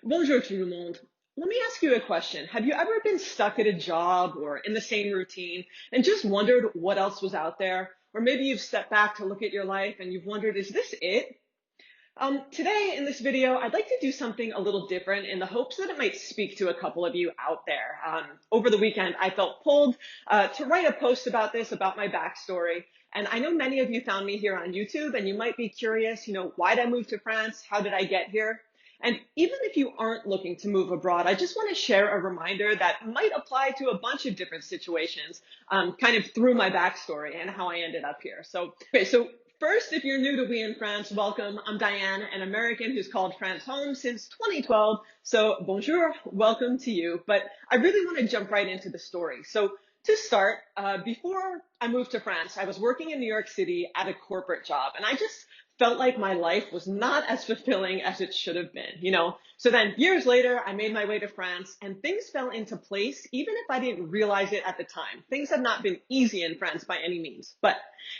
Bonjour tout le monde. Let me ask you a question. Have you ever been stuck at a job or in the same routine and just wondered what else was out there? Or maybe you've stepped back to look at your life and you've wondered, is this it? Today in this video, I'd like to do something a little different in the hopes that it might speak to a couple of you out there. Over the weekend, I felt pulled to write a post about this, about my backstory. And I know many of you found me here on YouTube and you might be curious, why did I move to France? How did I get here? And even if you aren't looking to move abroad, I just want to share a reminder that might apply to a bunch of different situations, kind of through my backstory and how I ended up here. So first, if you're new to We in France, welcome. I'm Diane, an American who's called France home since 2012. So bonjour, welcome to you. But I really want to jump right into the story. So to start, before I moved to France, I was working in New York City at a corporate job, and I just felt like my life was not as fulfilling as it should have been. So then years later, I made my way to France and things fell into place, even if I didn't realize it at the time. Things have not been easy in France by any means. But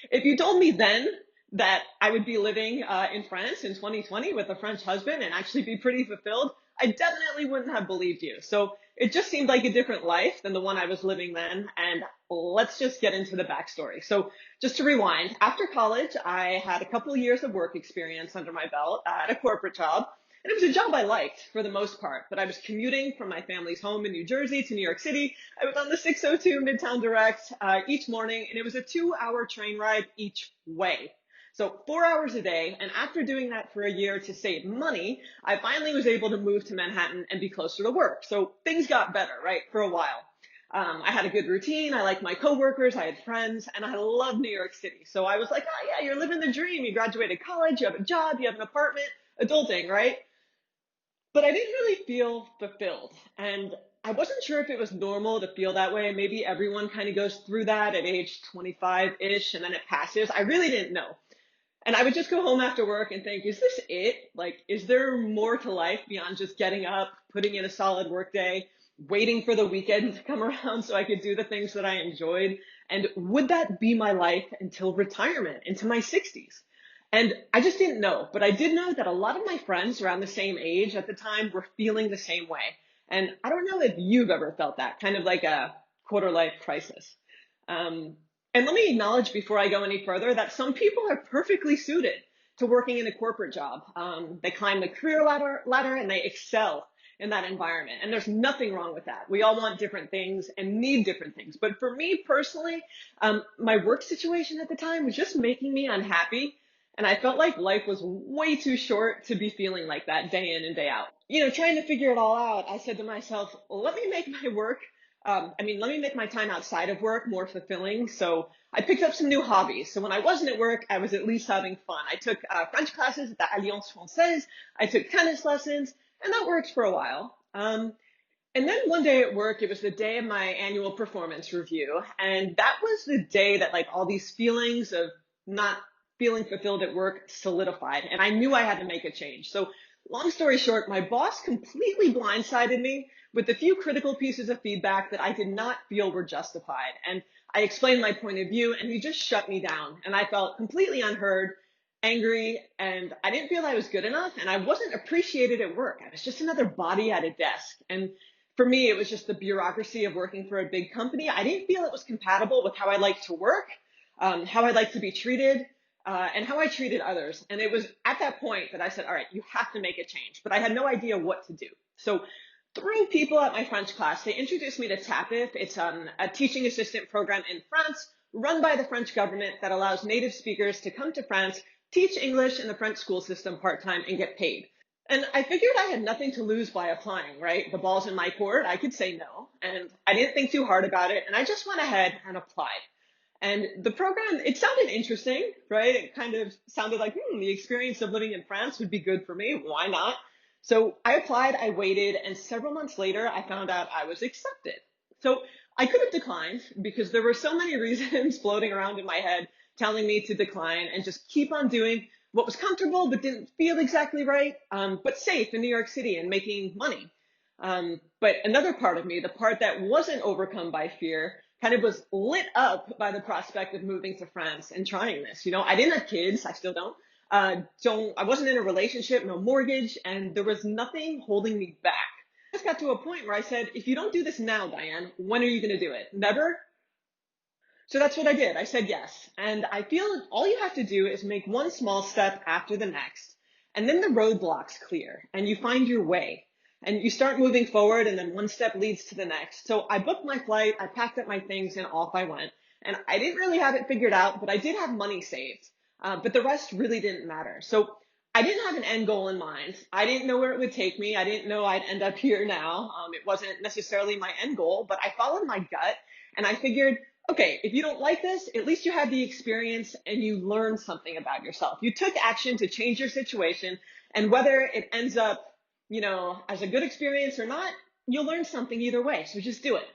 if you told me then that I would be living in France in 2020 with a French husband and actually be pretty fulfilled, I definitely wouldn't have believed you. So it just seemed like a different life than the one I was living then. And let's just get into the backstory. So just to rewind, after college, I had a couple of years of work experience under my belt at a corporate job. And it was a job I liked for the most part, but I was commuting from my family's home in New Jersey to New York City. I was on the 602 Midtown Direct each morning, and it was a 2-hour train ride each way. So 4 hours a day, and after doing that for a year to save money, I finally was able to move to Manhattan and be closer to work. So things got better, right, for a while. I had a good routine, I liked my coworkers, I had friends, and I loved New York City. So I was like, oh yeah, you're living the dream. You graduated college, you have a job, you have an apartment, adulting, right? But I didn't really feel fulfilled. And I wasn't sure if it was normal to feel that way. Maybe everyone kind of goes through that at age 25-ish and then it passes. I really didn't know. And I would just go home after work and think, is this it? Like, is there more to life beyond just getting up, putting in a solid work day, waiting for the weekend to come around so I could do the things that I enjoyed? And would that be my life until retirement, into my 60s? And I just didn't know, but I did know that a lot of my friends around the same age at the time were feeling the same way. And I don't know if you've ever felt that, kind of like a quarter life crisis. Um, and let me acknowledge before I go any further that some people are perfectly suited to working in a corporate job. They climb the career ladder and they excel in that environment. And there's nothing wrong with that. We all want different things and need different things. But for me personally, my work situation at the time was just making me unhappy. And I felt like life was way too short to be feeling like that day in and day out. Trying to figure it all out, I said to myself, let me make my work let me make my time outside of work more fulfilling. So I picked up some new hobbies. So when I wasn't at work, I was at least having fun. I took French classes at the Alliance Française. I took tennis lessons, and that worked for a while. And then one day at work, it was the day of my annual performance review. And that was the day that like all these feelings of not feeling fulfilled at work solidified. And I knew I had to make a change. So long story short, my boss completely blindsided me with a few critical pieces of feedback that I did not feel were justified. And I explained my point of view and he just shut me down. And I felt completely unheard, angry, and I didn't feel I was good enough. And I wasn't appreciated at work. I was just another body at a desk. And for me, it was just the bureaucracy of working for a big company. I didn't feel it was compatible with how I like to work, how I like to be treated, and how I treated others. And it was at that point that I said, all right, you have to make a change. But I had no idea what to do. So through people at my French class, they introduced me to TAPIF. It's a teaching assistant program in France run by the French government that allows native speakers to come to France, teach English in the French school system part-time, and get paid. And I figured I had nothing to lose by applying, right? The ball's in my court. I could say no. And I didn't think too hard about it. And I just went ahead and applied. And the program, it sounded interesting, right? It kind of sounded like, the experience of living in France would be good for me. Why not? So I applied, I waited, and several months later, I found out I was accepted. So I could have declined because there were so many reasons floating around in my head telling me to decline and just keep on doing what was comfortable but didn't feel exactly right, but safe in New York City and making money. But another part of me, the part that wasn't overcome by fear, kind of was lit up by the prospect of moving to France and trying this. I didn't have kids, I still don't. I wasn't in a relationship, no mortgage, and there was nothing holding me back. I just got to a point where I said, if you don't do this now, Diane, when are you going to do it? Never? So that's what I did. I said yes. And I feel all you have to do is make one small step after the next, and then the roadblocks clear and you find your way and you start moving forward, and then one step leads to the next. So I booked my flight, I packed up my things, and off I went. And I didn't really have it figured out, but I did have money saved. But the rest really didn't matter. So I didn't have an end goal in mind. I didn't know where it would take me. I didn't know I'd end up here now. It wasn't necessarily my end goal, but I followed my gut and I figured, okay, if you don't like this, at least you had the experience and you learned something about yourself. You took action to change your situation, and whether it ends up, as a good experience or not, you'll learn something either way. So just do it.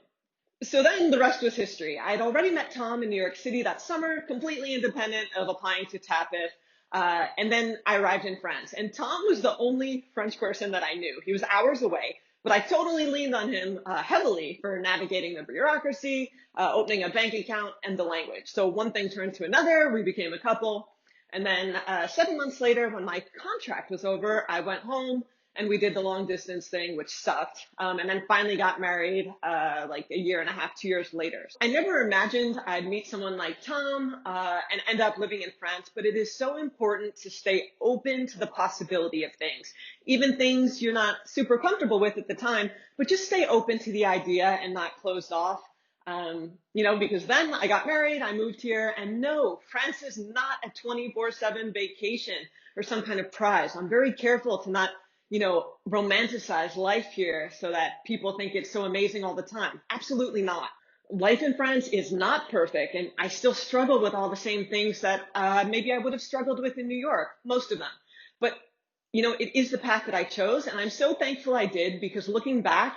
So then the rest was history. I had already met Tom in New York City that summer, completely independent of applying to TAPIT. And then I arrived in France. And Tom was the only French person that I knew. He was hours away, but I totally leaned on him heavily for navigating the bureaucracy, opening a bank account, and the language. So one thing turned to another. We became a couple. And then 7 months later, when my contract was over, I went home and we did the long distance thing, which sucked. And then finally got married like a year and a half, 2 years later. I never imagined I'd meet someone like Tom and end up living in France, but it is so important to stay open to the possibility of things, even things you're not super comfortable with at the time, but just stay open to the idea and not closed off. Because then I got married, I moved here, and no, France is not a 24/7 vacation or some kind of prize. I'm very careful to not romanticize life here so that people think it's so amazing all the time. Absolutely not. Life in France is not perfect, and I still struggle with all the same things that maybe I would have struggled with in New York, most of them. But, it is the path that I chose, and I'm so thankful I did, because looking back,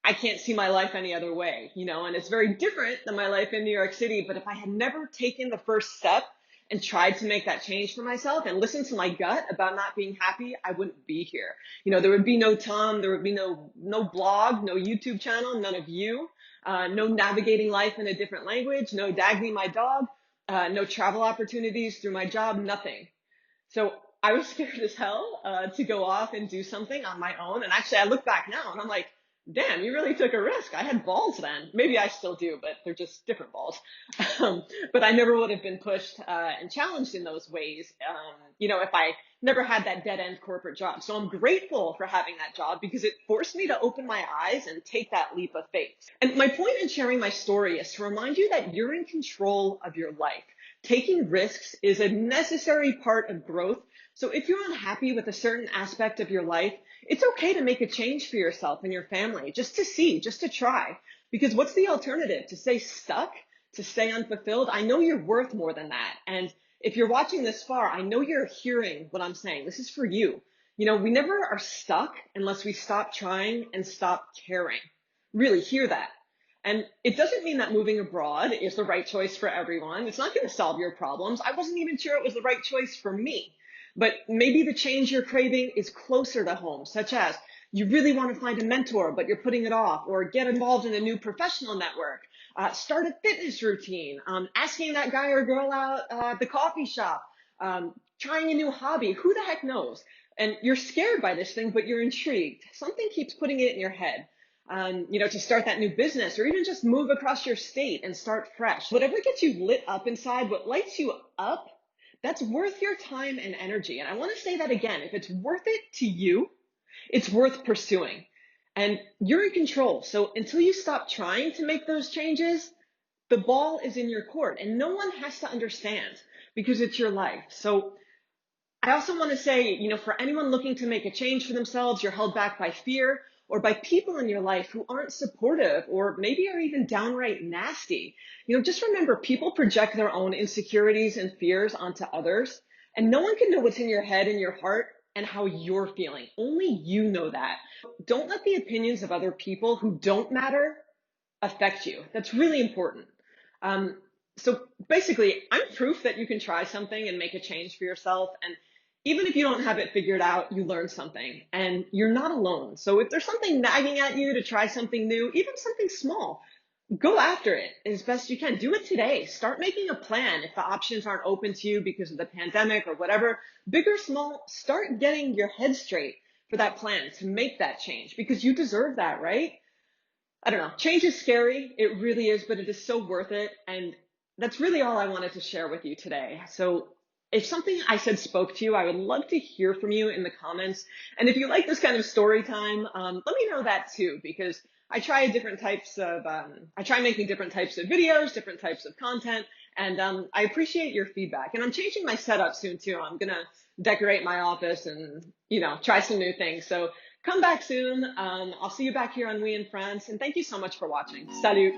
I can't see my life any other way, and it's very different than my life in New York City. But if I had never taken the first step and tried to make that change for myself and listened to my gut about not being happy, I wouldn't be here. There would be no Tom, there would be no blog, no YouTube channel, none of you, no navigating life in a different language, no Dagny, my dog, no travel opportunities through my job, nothing. So I was scared as hell to go off and do something on my own. And actually, I look back now and I'm like, damn, you really took a risk. I had balls then. Maybe I still do, but they're just different balls. But I never would have been pushed and challenged in those ways, if I never had that dead end corporate job. So I'm grateful for having that job, because it forced me to open my eyes and take that leap of faith. And my point in sharing my story is to remind you that you're in control of your life. Taking risks is a necessary part of growth. So if you're unhappy with a certain aspect of your life, it's okay to make a change for yourself and your family, just to see, just to try. Because what's the alternative? To stay stuck, to stay unfulfilled? I know you're worth more than that. And if you're watching this far, I know you're hearing what I'm saying. This is for you. We never are stuck unless we stop trying and stop caring. Really hear that. And it doesn't mean that moving abroad is the right choice for everyone. It's not going to solve your problems. I wasn't even sure it was the right choice for me. But maybe the change you're craving is closer to home, such as you really want to find a mentor, but you're putting it off, or get involved in a new professional network, start a fitness routine, asking that guy or girl out at the coffee shop, trying a new hobby. Who the heck knows? And you're scared by this thing, but you're intrigued. Something keeps putting it in your head. To start that new business, or even just move across your state and start fresh. Whatever gets you lit up inside, what lights you up, that's worth your time and energy. And I want to say that again. If it's worth it to you, it's worth pursuing. And you're in control. So until you stop trying to make those changes, the ball is in your court, and no one has to understand, because it's your life. So I also want to say, for anyone looking to make a change for themselves, you're held back by fear or by people in your life who aren't supportive, or maybe are even downright nasty. Just remember, people project their own insecurities and fears onto others, and no one can know what's in your head and your heart and how you're feeling. Only you know that. Don't let the opinions of other people who don't matter affect you. That's really important. So basically, I'm proof that you can try something and make a change for yourself. And even if you don't have it figured out, you learn something, and you're not alone. So if there's something nagging at you to try something new, even something small, Go after it as best you can. Do it today. Start making a plan. If the options aren't open to you because of the pandemic or whatever, big or small, start getting your head straight for that plan to make that change because you deserve that, right? I don't know. Change is scary. It really is, but it is so worth it. And that's really all I wanted to share with you today. So if something I said spoke to you, I would love to hear from you in the comments. And if you like this kind of story time, let me know that too, because I try making different types of videos, different types of content, and I appreciate your feedback. And I'm changing my setup soon too. I'm gonna decorate my office and, try some new things. So come back soon. I'll see you back here on We in France. And thank you so much for watching. Salut.